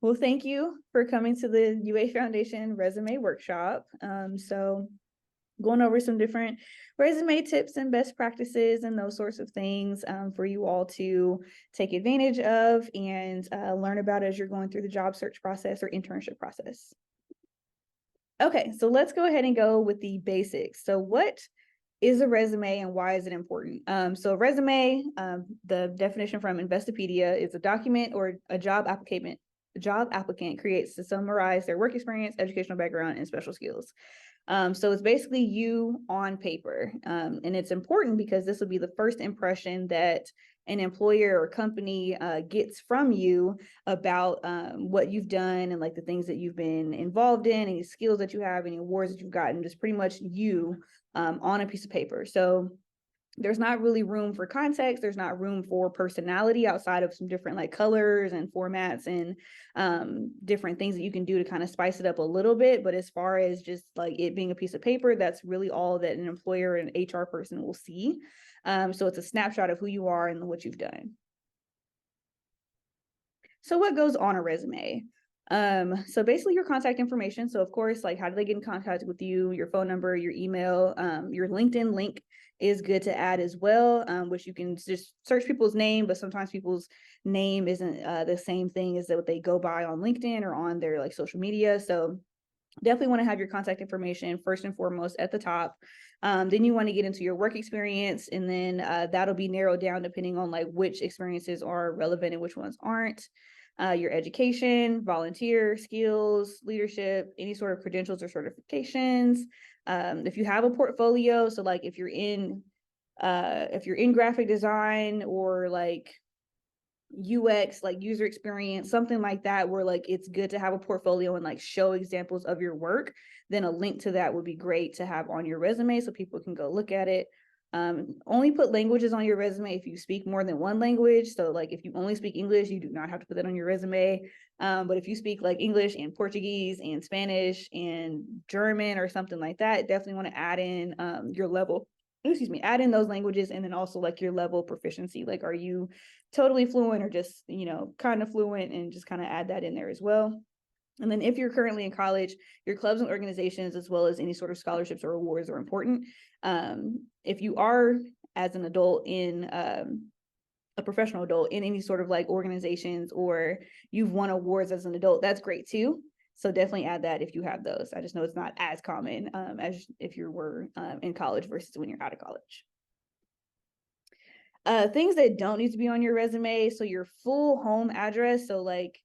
Well, thank you for coming to the UA Foundation Resume Workshop. So going over some different resume tips and best practices and those sorts of things for you all to take advantage of and learn about as you're going through the job search process or internship process. Okay, so let's go ahead and go with the basics. So what is a resume and why is it important? So a resume, the definition from Investopedia, is a document or a job applicant creates to summarize their work experience, educational background, and special skills. So it's basically you on paper. And it's important because this will be the first impression that an employer or company gets from you about what you've done and like the things that you've been involved in, any skills that you have, any awards that you've gotten, just pretty much you on a piece of paper. So there's not really room for context. There's not room for personality outside of some different like colors and formats and different things that you can do to kind of spice it up a little bit. But as far as just like it being a piece of paper, that's really all that an employer and HR person will see. So it's a snapshot of who you are and what you've done. So what goes on a resume? So basically your contact information. So of course, like how do they get in contact with you, your phone number, your email, your LinkedIn link is good to add as well, which you can just search people's name, but sometimes people's name isn't the same thing as what they go by on LinkedIn or on their like social media. So definitely want to have your contact information first and foremost at the top. Then you want to get into your work experience, and then that'll be narrowed down depending on like which experiences are relevant and which ones aren't. Your education, volunteer skills, leadership, any sort of credentials or certifications. If you have a portfolio, so like if you're in graphic design or like UX, like user experience, something like that, where like it's good to have a portfolio and like show examples of your work, then a link to that would be great to have on your resume so people can go look at it. Only put languages on your resume if you speak more than one language. So like if you only speak English, you do not have to put that on your resume. But if you speak like English and Portuguese and Spanish and German or something like that, definitely want to add in your level, add in those languages, and then also like your level of proficiency. Like, are you totally fluent or just, kind of fluent, and just kind of add that in there as well. And then if you're currently in college, your clubs and organizations, as well as any sort of scholarships or awards are important. If you are as an adult in a professional adult in any sort of like organizations, or you've won awards as an adult, that's great too. So definitely add that if you have those. I just know it's not as common as if you were in college versus when you're out of college. Things that don't need to be on your resume. So your full home address. So like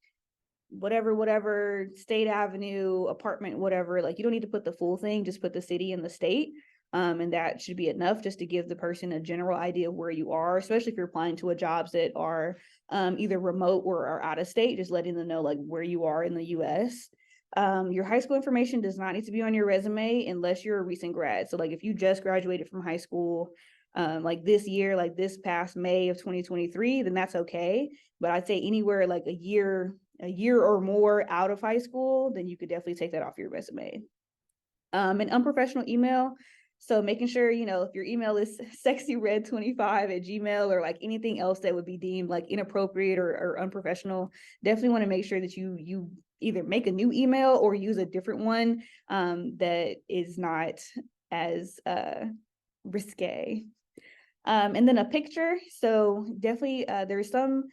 whatever, State Avenue, apartment, whatever, like you don't need to put the full thing, just put the city and the state. And that should be enough just to give the person a general idea of where you are, especially if you're applying to jobs that are either remote or are out of state, just letting them know like where you are in the US. Your high school information does not need to be on your resume unless you're a recent grad. So like if you just graduated from high school, like this year, like this past May of 2023, then that's okay. But I'd say anywhere like a year or more out of high school, then you could definitely take that off your resume. An unprofessional email. So making sure, if your email is sexyred25@gmail or like anything else that would be deemed like inappropriate or unprofessional, definitely want to make sure that you either make a new email or use a different one that is not as risque. And then a picture. So definitely there's some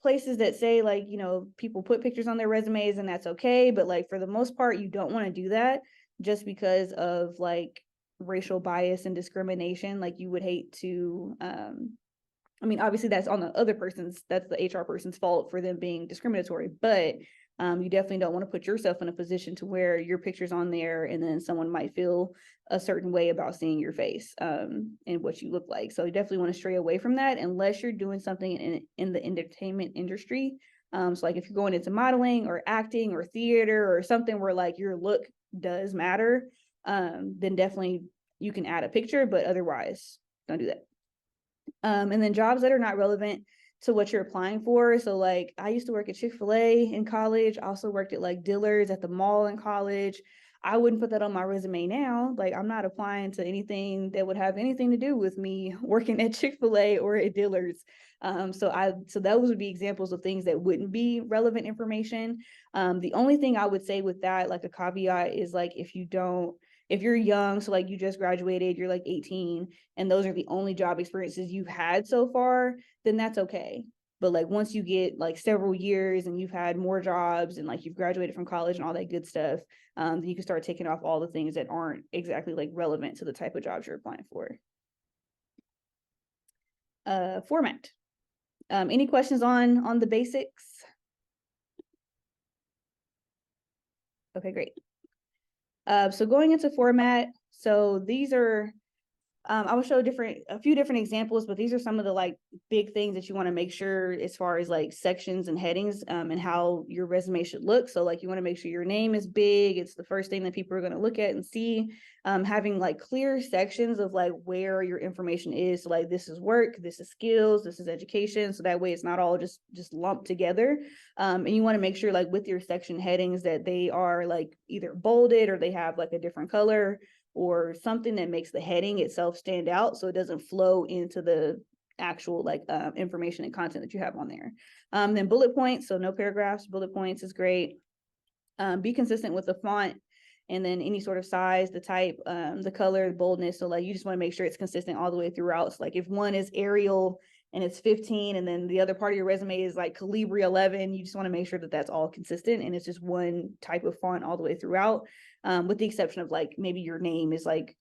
places that say like, people put pictures on their resumes and that's okay. But like for the most part, you don't want to do that just because of like racial bias and discrimination. Like you would hate to, obviously that's on the other person's, that's the HR person's fault for them being discriminatory, but you definitely don't want to put yourself in a position to where your picture's on there and then someone might feel a certain way about seeing your face and what you look like. So you definitely want to stray away from that unless you're doing something in the entertainment industry. So like if you're going into modeling or acting or theater or something where like your look does matter, then definitely you can add a picture, but otherwise don't do that. And then jobs that are not relevant to what you're applying for. So like I used to work at Chick-fil-A in college. I also worked at like Dillard's at the mall in college. I wouldn't put that on my resume now. Like, I'm not applying to anything that would have anything to do with me working at Chick-fil-A or at Dillard's. So those would be examples of things that wouldn't be relevant information. The only thing I would say with that, like a caveat, is like if you're young, so like you just graduated, you're like 18, and those are the only job experiences you've had so far, then that's okay. But like once you get like several years and you've had more jobs and like you've graduated from college and all that good stuff, then you can start taking off all the things that aren't exactly like relevant to the type of jobs you're applying for. Format. Any questions on the basics? Okay, great. So going into format, so these are, I will show a few different examples, but these are some of the like big things that you want to make sure as far as like sections and headings, and how your resume should look. So like you want to make sure your name is big. It's the first thing that people are going to look at and see. Having like clear sections of like where your information is. So like this is work, this is skills, this is education. So that way it's not all just lumped together. And you want to make sure like with your section headings that they are like either bolded or they have like a different color, or something that makes the heading itself stand out so it doesn't flow into the actual like information and content that you have on there. Then bullet points, so no paragraphs, bullet points is great. Be consistent with the font, and then any sort of size, the type, the color, the boldness. So like you just want to make sure it's consistent all the way throughout. So like if one is Arial and it's 15, and then the other part of your resume is like Calibri 11, you just want to make sure that that's all consistent and it's just one type of font all the way throughout, with the exception of like maybe your name is like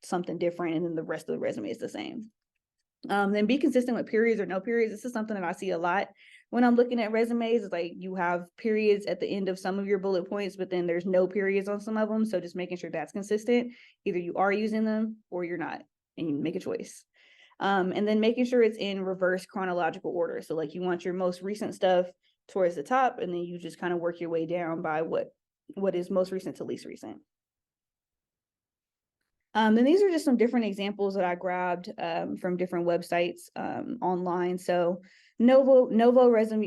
something different and then the rest of the resume is the same. Then be consistent with periods or no periods. This is something that I see a lot when I'm looking at resumes. Is like you have periods at the end of some of your bullet points, but then there's no periods on some of them. So just making sure that's consistent. Either you are using them or you're not, and you make a choice. And then making sure it's in reverse chronological order. So like you want your most recent stuff towards the top, and then you just kind of work your way down by what is most recent to least recent. Then these are just some different examples that I grabbed from different websites online. So Novo Resume,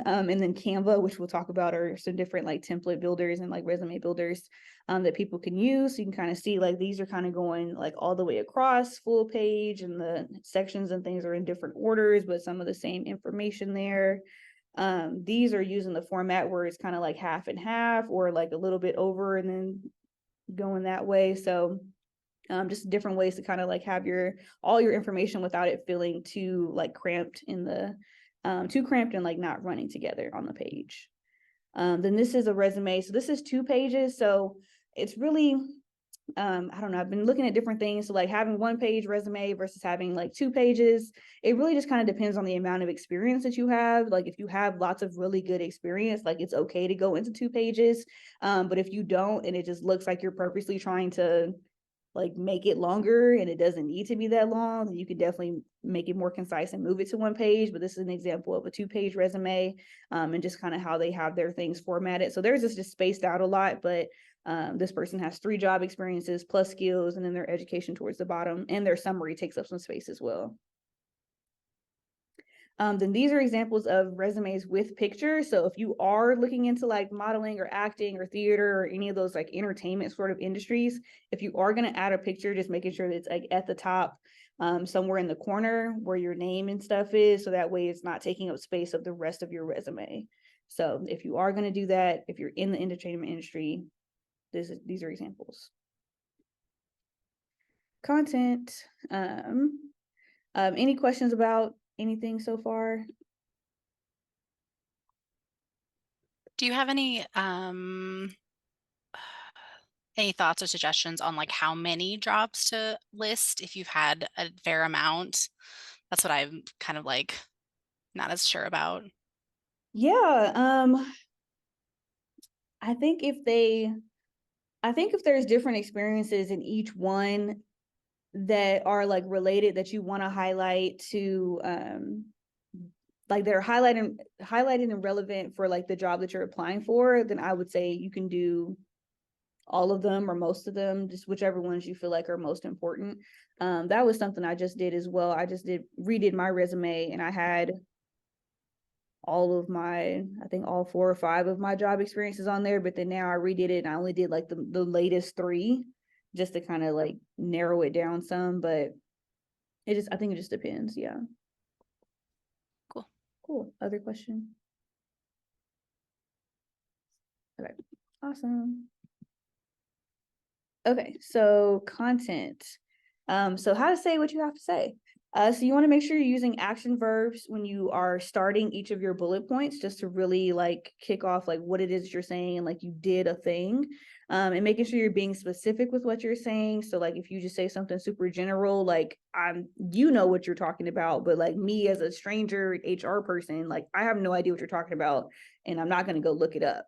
and then Canva, which we'll talk about, are some different like template builders and like resume builders that people can use. So you can kind of see like these are kind of going like all the way across full page, and the sections and things are in different orders, but some of the same information there. These are using the format where it's kind of like half and half, or like a little bit over and then going that way. So just different ways to kind of like have all your information without it feeling too like cramped in the too cramped and like not running together on the page. Then this is a resume. So this is 2 pages. So it's really I don't know, I've been looking at different things. So like having 1-page resume versus having like 2 pages, it really just kind of depends on the amount of experience that you have. Like if you have lots of really good experience, like it's okay to go into 2 pages. But if you don't, and it just looks like you're purposely trying to like make it longer and it doesn't need to be that long, then you can definitely make it more concise and move it to 1 page. But this is an example of a 2-page resume, and just kind of how they have their things formatted. So theirs is just spaced out a lot, but this person has 3 job experiences plus skills, and then their education towards the bottom, and their summary takes up some space as well. Then these are examples of resumes with pictures. So if you are looking into like modeling or acting or theater or any of those like entertainment sort of industries, if you are going to add a picture, just making sure that it's like at the top, somewhere in the corner where your name and stuff is, so that way it's not taking up space of the rest of your resume. So if you are going to do that, if you're in the entertainment industry, these are examples. Content. Any questions about anything so far? Do you have any thoughts or suggestions on like how many jobs to list if you've had a fair amount? That's what I'm kind of like not as sure about. Yeah, I think if there's different experiences in each one that are like related that you want to highlight to like they're highlighted and relevant for like the job that you're applying for, then I would say you can do all of them or most of them, just whichever ones you feel like are most important. That was something I just did as well. I just redid my resume, and I had all of my, I think all 4 or 5 of my job experiences on there, but then now I redid it and I only did like the latest 3 just to kind of like narrow it down some, but I think it just depends. Yeah. Cool. Other question? Okay. Awesome. Okay, so content. So how to say what you have to say. So you want to make sure you're using action verbs when you are starting each of your bullet points, just to really like kick off like what it is you're saying, like you did a thing, and making sure you're being specific with what you're saying. So like if you just say something super general, like you know what you're talking about, but like me as a stranger HR person, like I have no idea what you're talking about, and I'm not going to go look it up.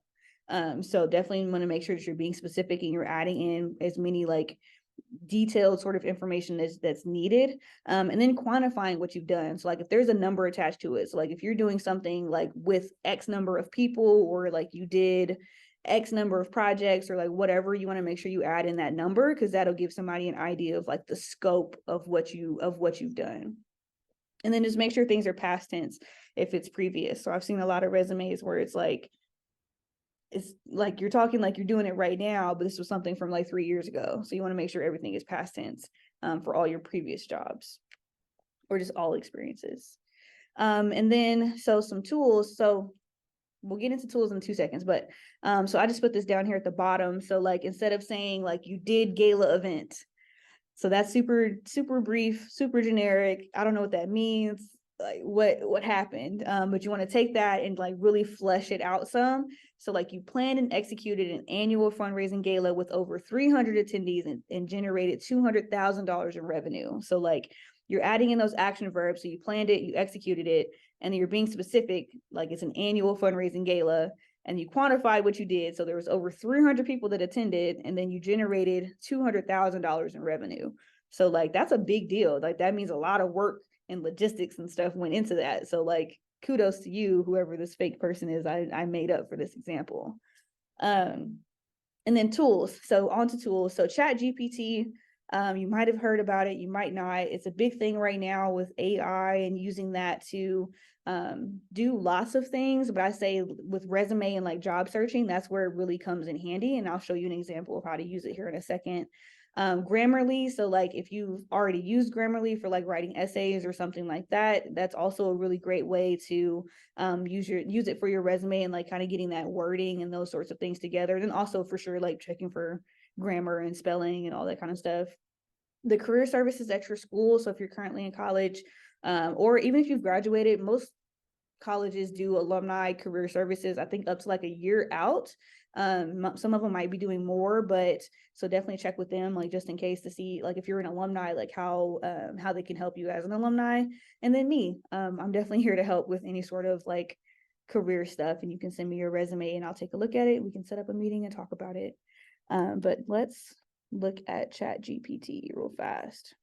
So definitely want to make sure that you're being specific and you're adding in as many like detailed sort of information that's needed, and then quantifying what you've done. So like if there's a number attached to it, so like if you're doing something like with X number of people, or like you did X number of projects, or like whatever, you want to make sure you add in that number, because that'll give somebody an idea of like the scope of what you've done. And then just make sure things are past tense if it's previous. So I've seen a lot of resumes where it's like you're talking like you're doing it right now, but this was something from like 3 years ago. So you want to make sure everything is past tense for all your previous jobs or just all experiences. And then, so some tools. So we'll get into tools in 2 seconds, but so I just put this down here at the bottom. So like, instead of saying like you did gala event, so that's super, super brief, super generic. I don't know what that means, like what happened. But you want to take that and like really flesh it out some. So like you planned and executed an annual fundraising gala with over 300 attendees and generated $200,000 in revenue. So like you're adding in those action verbs. So you planned it, you executed it, and then you're being specific, like it's an annual fundraising gala, and you quantified what you did. So there was over 300 people that attended, and then you generated $200,000 in revenue. So like, that's a big deal. Like that means a lot of work and logistics and stuff went into that. So like, kudos to you, whoever this fake person is I made up for this example. And then tools. So onto tools. So Chat GPT, you might have heard about it, you might not. It's a big thing right now with AI and using that to do lots of things. But I say with resume and like job searching, that's where it really comes in handy. And I'll show you an example of how to use it here in a second. Grammarly. So like if you've already used Grammarly for like writing essays or something like that, that's also a really great way to use it for your resume and like kind of getting that wording and those sorts of things together. And then also for sure, like checking for grammar and spelling and all that kind of stuff. The career services extra school. So if you're currently in college, or even if you've graduated, most colleges do alumni career services, I think up to like a year out. Some of them might be doing more, but so definitely check with them, like just in case, to see like if you're an alumni, like how they can help you as an alumni. And then me, I'm definitely here to help with any sort of like career stuff, and you can send me your resume and I'll take a look at it. We can set up a meeting and talk about it. But let's look at Chat GPT real fast.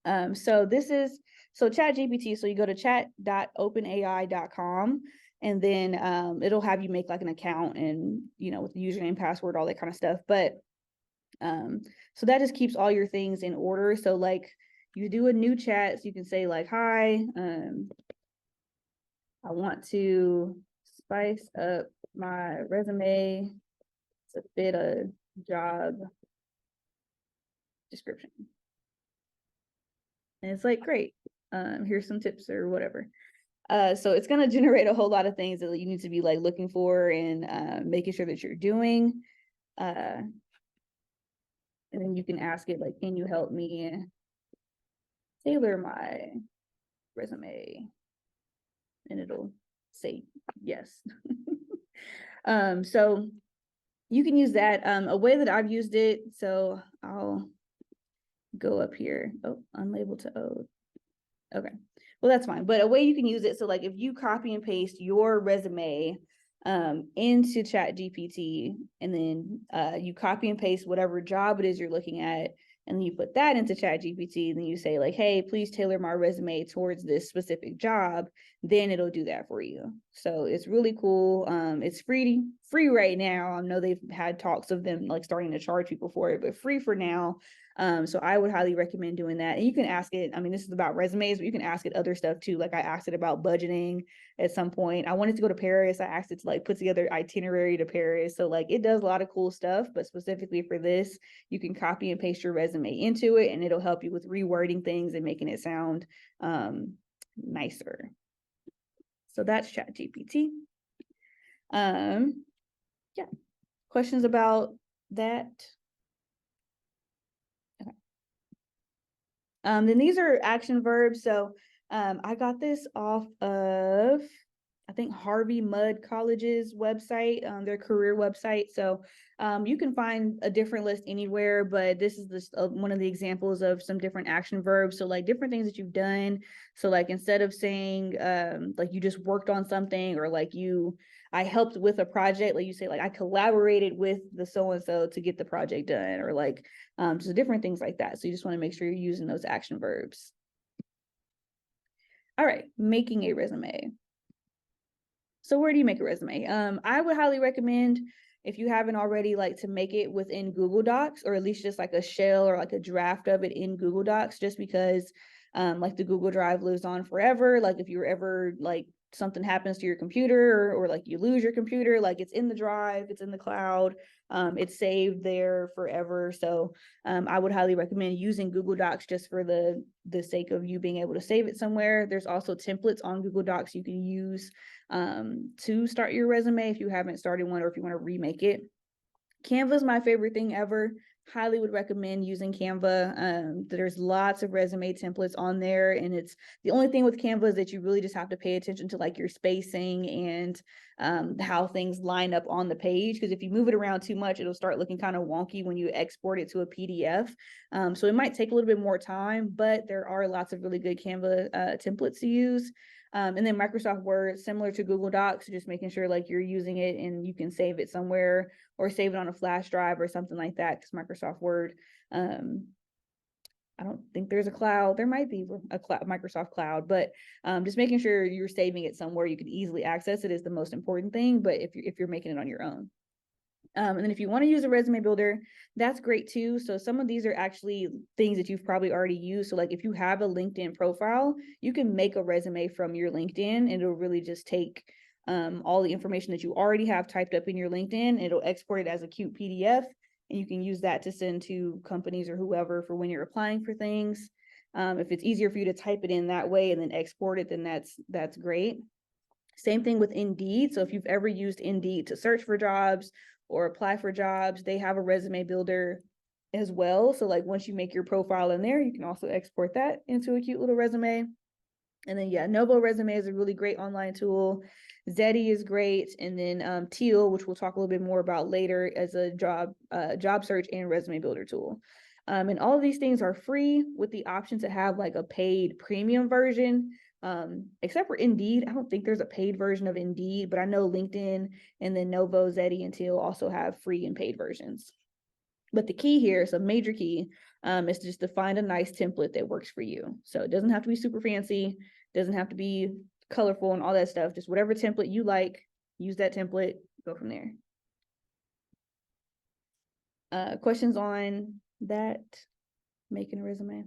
So Chat GPT. So you go to chat.openai.com, and then it'll have you make like an account and, with the username, password, all that kind of stuff. But so that just keeps all your things in order. So like you do a new chat, so you can say like, hi, I want to spice up my resume to fit a job description. And it's like, great, here's some tips or whatever. So it's going to generate a whole lot of things that you need to be like looking for and making sure that you're doing. And then you can ask it like, can you help me tailor my resume? And it'll say yes. So you can use that. A way that I've used it, so I'll go up here. Oh, unlabeled to O. Okay, well, that's fine. But a way you can use it, so like if you copy and paste your resume into Chat GPT, and then you copy and paste whatever job it is you're looking at, and then you put that into Chat GPT, and then you say like, hey, please tailor my resume towards this specific job, then it'll do that for you. So it's really cool. It's free right now. I know they've had talks of them like starting to charge people for it, but free for now. So I would highly recommend doing that. And you can ask it, I mean, this is about resumes, but you can ask it other stuff too. Like I asked it about budgeting at some point. I wanted to go to Paris. I asked it to like put together itinerary to Paris. So like it does a lot of cool stuff, but specifically for this, you can copy and paste your resume into it and it'll help you with rewording things and making it sound nicer. So that's ChatGPT. Yeah. Questions about that? Okay. Then these are action verbs. So I got this off of, I think, Harvey Mudd College's website, their career website. So you can find a different list anywhere, but this is one of the examples of some different action verbs. So like different things that you've done. So like instead of saying like you just worked on something, or like I helped with a project, like you say like I collaborated with the so-and-so to get the project done, or like just different things like that. So you just want to make sure you're using those action verbs. All right, making a resume. So where do you make a resume? I would highly recommend, if you haven't already, like to make it within Google Docs, or at least just like a shell or like a draft of it in Google Docs, just because like the Google Drive lives on forever. Like if you're ever like something happens to your computer, or like you lose your computer, like it's in the drive, it's in the cloud, it's saved there forever. So I would highly recommend using Google Docs just for the sake of you being able to save it somewhere. There's also templates on Google Docs you can use to start your resume if you haven't started one, or if you want to remake it. Canva is my favorite thing ever. Highly would recommend using Canva. There's lots of resume templates on there, and it's the only thing with Canva is that you really just have to pay attention to like your spacing and how things line up on the page, because if you move it around too much, it'll start looking kind of wonky when you export it to a PDF. So it might take a little bit more time, but there are lots of really good Canva templates to use. And then Microsoft Word, similar to Google Docs, just making sure like you're using it and you can save it somewhere, or save it on a flash drive or something like that. Because Microsoft Word, I don't think there's a cloud. There might be a Microsoft Cloud, but just making sure you're saving it somewhere you can easily access it is the most important thing. But if you're making it on your own. And then if you want to use a resume builder, that's great too. So some of these are actually things that you've probably already used. So like if you have a LinkedIn profile, you can make a resume from your LinkedIn, and it'll really just take all the information that you already have typed up in your LinkedIn. It'll export it as a cute PDF, and you can use that to send to companies or whoever for when you're applying for things. If it's easier for you to type it in that way and then export it, then that's great. Same thing with Indeed. So if you've ever used Indeed to search for jobs or apply for jobs, they have a resume builder as well. So like once you make your profile in there, you can also export that into a cute little resume. And then yeah, Novo Resume is a really great online tool. Zeddy is great. And then Teal, which we'll talk a little bit more about later, as a job search and resume builder tool. And all of these things are free, with the option to have like a paid premium version. Except for Indeed. I don't think there's a paid version of Indeed, but I know LinkedIn and then Novo, Zeddy, and Teal also have free and paid versions. But the key here, so major key, is just to find a nice template that works for you. So it doesn't have to be super fancy, doesn't have to be colorful and all that stuff. Just whatever template you like, use that template, go from there. Questions on that, making a resume?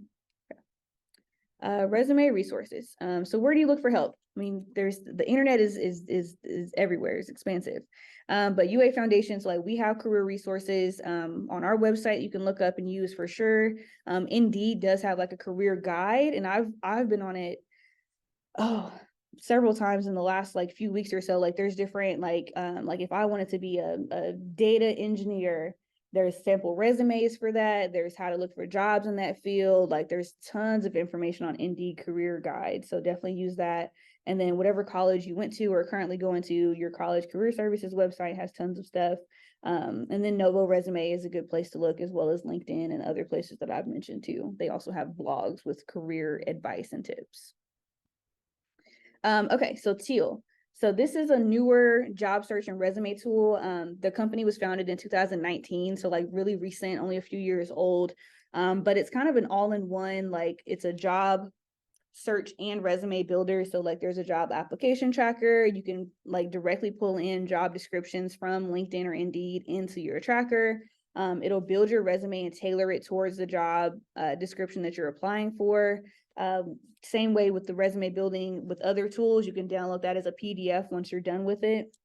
Resume resources. So where do you look for help? I mean, the internet is everywhere. It's expansive. But UA Foundation, so like we have career resources on our website you can look up and use for sure. Indeed does have like a career guide, and I've been on it several times in the last like few weeks or so. Like there's different like if I wanted to be a data engineer, there's sample resumes for that. There's how to look for jobs in that field. Like there's tons of information on Indeed career guide. So definitely use that. And then whatever college you went to or currently going to, your college career services website has tons of stuff. And then Novo Resume is a good place to look, as well as LinkedIn and other places that I've mentioned too. They also have blogs with career advice and tips. Okay, so Teal. So this is a newer job search and resume tool. The company was founded in 2019, so like really recent, only a few years old. But it's kind of an all-in-one, like it's a job search and resume builder. So like there's a job application tracker. You can like directly pull in job descriptions from LinkedIn or Indeed into your tracker. It'll build your resume and tailor it towards the job description that you're applying for. Same way with the resume building with other tools, you can download that as a PDF once you're done with it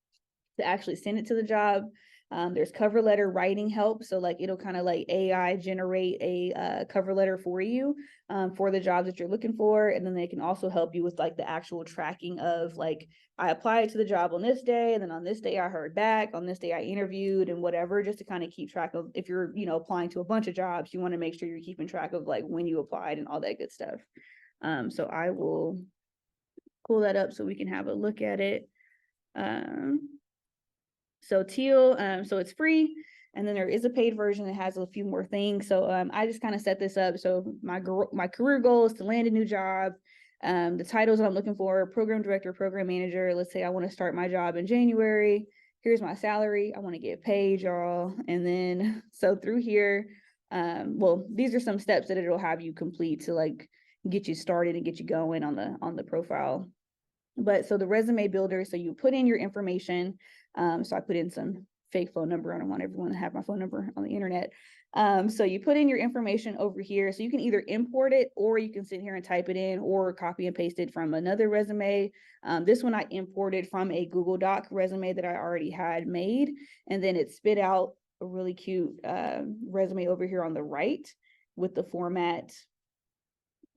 to actually send it to the job. There's cover letter writing help. So like it'll kind of like AI generate a cover letter for you for the jobs that you're looking for. And then they can also help you with like the actual tracking of like, I applied to the job on this day, and then on this day I heard back, on this day I interviewed and whatever, just to kind of keep track of, if you're, you know, applying to a bunch of jobs, you want to make sure you're keeping track of like when you applied and all that good stuff. So I will pull that up so we can have a look at it. So Teal, so it's free, and then there is a paid version that has a few more things. So I just kind of set this up. So my career goal is to land a new job. The titles that I'm looking for: program director, program manager. Let's say I want to start my job in January. Here's my salary. I want to get paid, y'all. And then so through here, well, these are some steps that it'll have you complete to like get you started and get you going on the profile. But so the resume builder, so you put in your information. So I put in some fake phone number. I don't want everyone to have my phone number on the internet. So you put in your information over here. So you can either import it, or you can sit here and type it in, or copy and paste it from another resume. This one I imported from a Google Doc resume that I already had made. And then it spit out a really cute resume over here on the right with the format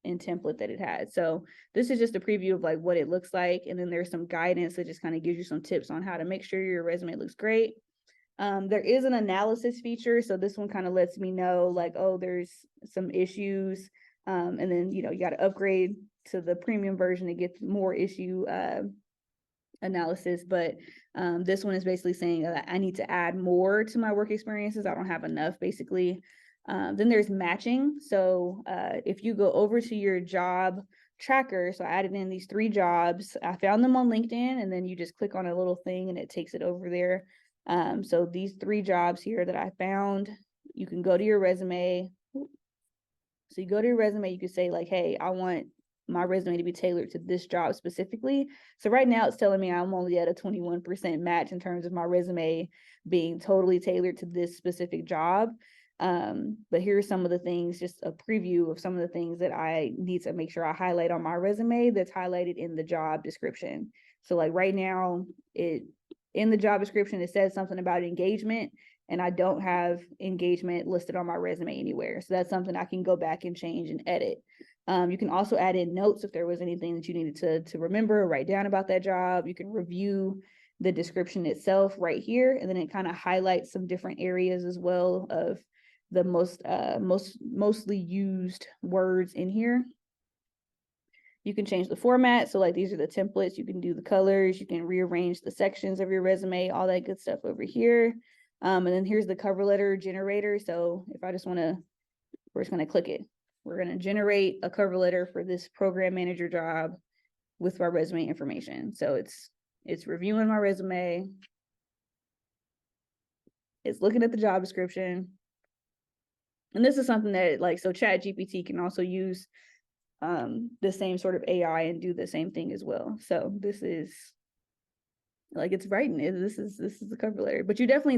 and template that it had. So this is just a preview of like what it looks like. And then there's some guidance that just kind of gives you some tips on how to make sure your resume looks great. There is an analysis feature. So this one kind of lets me know like, oh, there's some issues. And then, you know, you got to upgrade to the premium version to get more issue analysis. But this one is basically saying that I need to add more to my work experiences. I don't have enough, basically. Then there's matching. So if you go over to your job tracker, so I added in these 3 jobs. I found them on LinkedIn, and then you just click on a little thing and it takes it over there. So these 3 jobs here that I found, you can go to your resume. So you go to your resume, you can say like, hey, I want my resume to be tailored to this job specifically. So right now it's telling me I'm only at a 21% match in terms of my resume being totally tailored to this specific job. But here's some of the things, just a preview of some of the things that I need to make sure I highlight on my resume that's highlighted in the job description. So like right now, in the job description, it says something about engagement, and I don't have engagement listed on my resume anywhere. So that's something I can go back and change and edit. You can also add in notes if there was anything that you needed to remember or write down about that job. You can review the description itself right here, and then it kind of highlights some different areas as well of the mostly used words in here. You can change the format. So like these are the templates. You can do the colors. You can rearrange the sections of your resume, all that good stuff over here. And then here's the cover letter generator. So if I just want to, we're just going to click it. We're going to generate a cover letter for this program manager job with my resume information. So it's reviewing my resume. It's looking at the job description. And this is something that like, so ChatGPT can also use the same sort of AI and do the same thing as well. So this is like, it's writing it. This is the cover letter. But you definitely,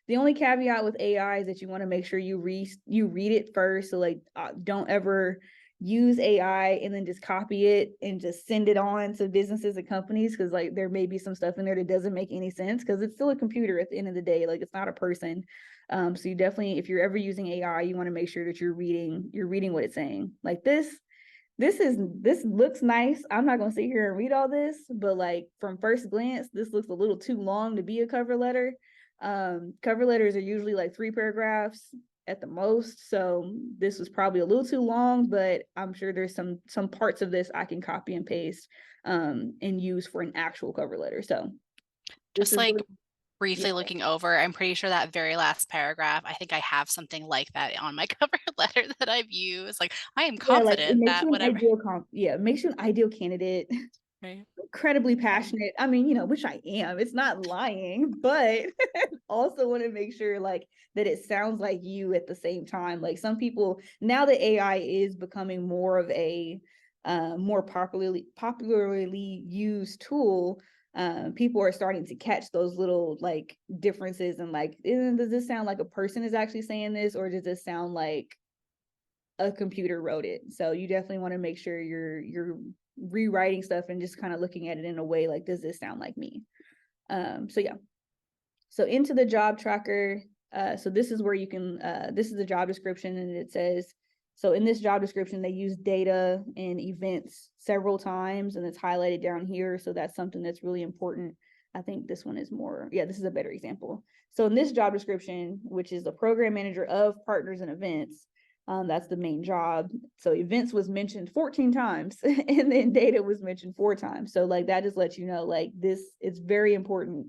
the only caveat with AI is that you want to make sure you read it first. So like don't ever use AI and then just copy it and just send it on to businesses and companies, because like there may be some stuff in there that doesn't make any sense, because it's still a computer at the end of the day. Like it's not a person. So you definitely, if you're ever using AI, you want to make sure that you're reading what it's saying. Like this looks nice. I'm not gonna sit here and read all this, but like from first glance, this looks a little too long to be a cover letter. Cover letters are usually like 3 paragraphs at the most. So this was probably a little too long, but I'm sure there's some parts of this I can copy and paste and use for an actual cover letter. So Just like briefly yeah. looking over, I'm pretty sure that very last paragraph, I think I have something like that on my cover letter that I've used. Like, I am Yeah, like it confident makes that you an whatever. it makes you an ideal candidate. Right. Incredibly passionate. I mean, you know, which I am. It's not lying, but also want to make sure like that it sounds like you at the same time. Like some people, now that AI is becoming more of a more popularly used tool, people are starting to catch those little like differences and like, does this sound like a person is actually saying this, or does this sound like a computer wrote it? So you definitely want to make sure you're rewriting stuff and just kind of looking at it in a way like, does this sound like me? So yeah. So into the job tracker, so this is where you can, this is the job description, and it says, so in this job description, they use data and events several times, and it's highlighted down here. So that's something that's really important. I think this one is more, yeah, this is a better example. So in this job description, which is the program manager of partners and events, that's the main job. So events was mentioned 14 times and then data was mentioned 4 times. So like that just lets you know, like this, it's very important,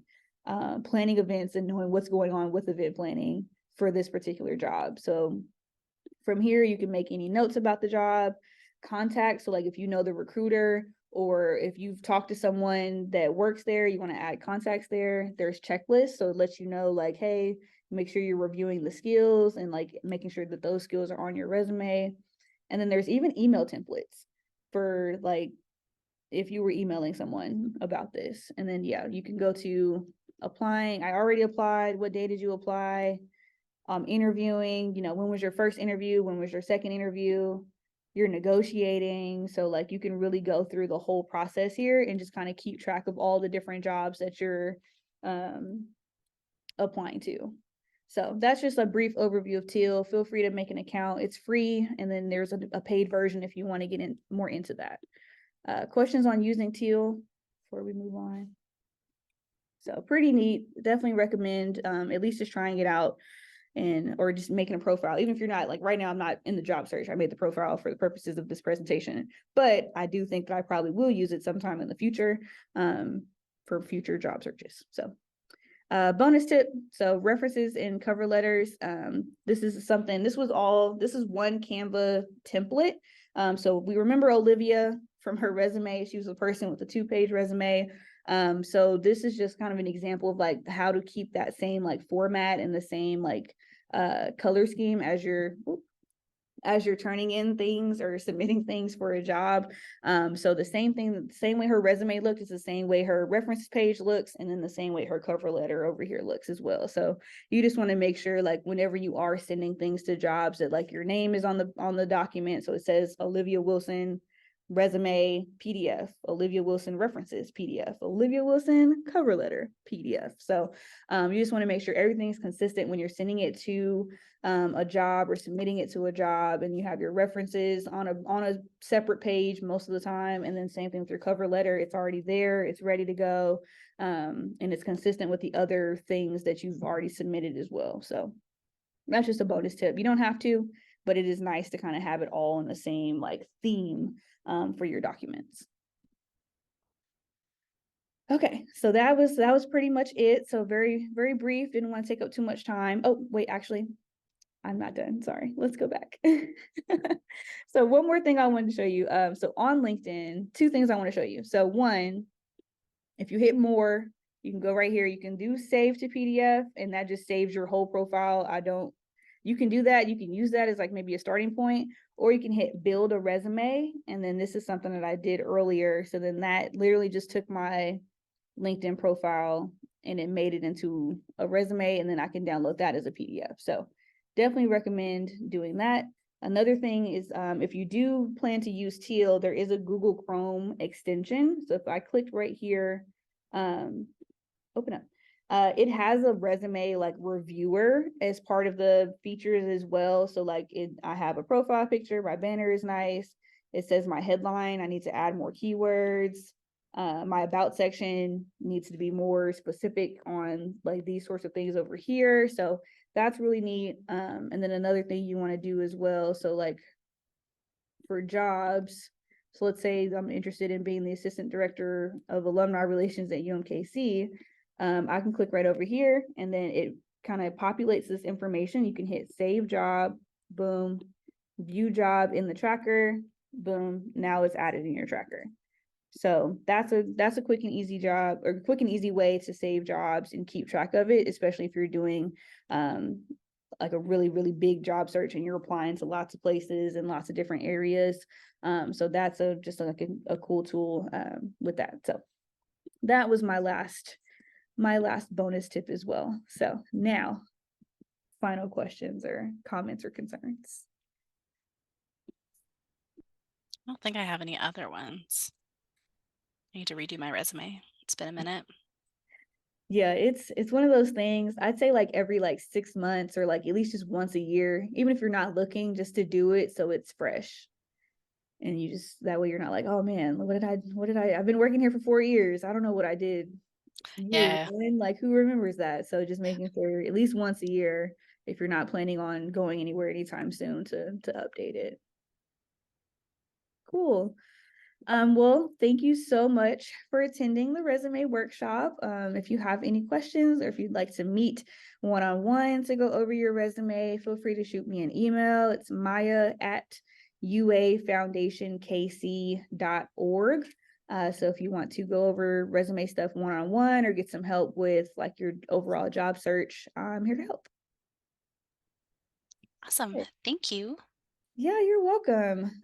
planning events and knowing what's going on with event planning for this particular job. So from here, you can make any notes about the job, contacts. So like if you know the recruiter, or if you've talked to someone that works there, you want to add contacts there. There's checklists. So it lets you know like, hey, make sure you're reviewing the skills and like making sure that those skills are on your resume. And then there's even email templates for like, if you were emailing someone about this. And then, yeah, you can go to applying. I already applied. What day did you apply? Interviewing, you know, when was your first interview? When was your second interview? You're negotiating. So like you can really go through the whole process here and just kind of keep track of all the different jobs that you're applying to. So that's just a brief overview of Teal. Feel free to make an account. It's free. And then there's a paid version if you want to get in more into that. Questions on using Teal before we move on? So pretty neat. Definitely recommend at least just trying it out, and or just making a profile. Even if you're not, like right now, I'm not in the job search. I made the profile for the purposes of this presentation, but I do think that I probably will use it sometime in the future for future job searches. So bonus tip. So references in cover letters. This is something, this is one Canva template. So we remember Olivia from her resume. She was a person with a 2-page resume. So this is just kind of an example of like how to keep that same like format and the same like color scheme as you're turning in things or submitting things for a job. So the same thing, the same way her resume looks is the same way her reference page looks, and then the same way her cover letter over here looks as well. So you just want to make sure like whenever you are sending things to jobs that like your name is on the document. So it says Olivia Wilson resume PDF, Olivia Wilson references PDF, Olivia Wilson cover letter PDF. So you just want to make sure everything's consistent when you're sending it to a job or submitting it to a job, and you have your references on a separate page most of the time. And then same thing with your cover letter, it's already there, it's ready to go, and it's consistent with the other things that you've already submitted as well. So that's just a bonus tip. You don't have to, but it is nice to kind of have it all in the same like theme for your documents. Okay, so that was pretty much it. So very, very brief, didn't want to take up too much time. Oh, wait, actually, I'm not done. Sorry, let's go back. So one more thing I wanted to show you. So on LinkedIn, 2 things I want to show you. So one, if you hit more, you can go right here. You can do save to PDF, and that just saves your whole profile. You can do that. You can use that as like maybe a starting point, or you can hit build a resume. And then this is something that I did earlier. So then that literally just took my LinkedIn profile and it made it into a resume, and then I can download that as a PDF. So definitely recommend doing that. Another thing is if you do plan to use Teal, there is a Google Chrome extension. So if I clicked right here, open up. It has a resume like reviewer as part of the features as well. So like I have a profile picture, my banner is nice. It says my headline, I need to add more keywords. My about section needs to be more specific on like these sorts of things over here. So that's really neat. And then another thing you want to do as well. So like for jobs, so let's say I'm interested in being the assistant director of alumni relations at UMKC. I can click right over here, and then it kind of populates this information. You can hit save job, boom, view job in the tracker, boom, now it's added in your tracker. So that's a quick and easy job, or quick and easy way to save jobs and keep track of it, especially if you're doing like a really, really big job search and you're applying to lots of places and lots of different areas. So that's just like a cool tool with that. So that was my last bonus tip as well. So now, final questions or comments or concerns. I don't think I have any other ones. I need to redo my resume. It's been a minute. Yeah, it's one of those things. I'd say like every like 6 months or like at least just once a year, even if you're not looking, just to do it so it's fresh. And you just that way you're not like, oh man, I've been working here for 4 years. I don't know what I did year Yeah. one. Like who remembers that? So just making sure at least once a year, if you're not planning on going anywhere anytime soon, to update it. Cool. Well, thank you so much for attending the resume workshop. If you have any questions or if you'd like to meet one-on-one to go over your resume, feel free to shoot me an email. It's Maya at uafoundationkc.org. So if you want to go over resume stuff one-on-one or get some help with like your overall job search, I'm here to help. Awesome. Thank you. Yeah, you're welcome.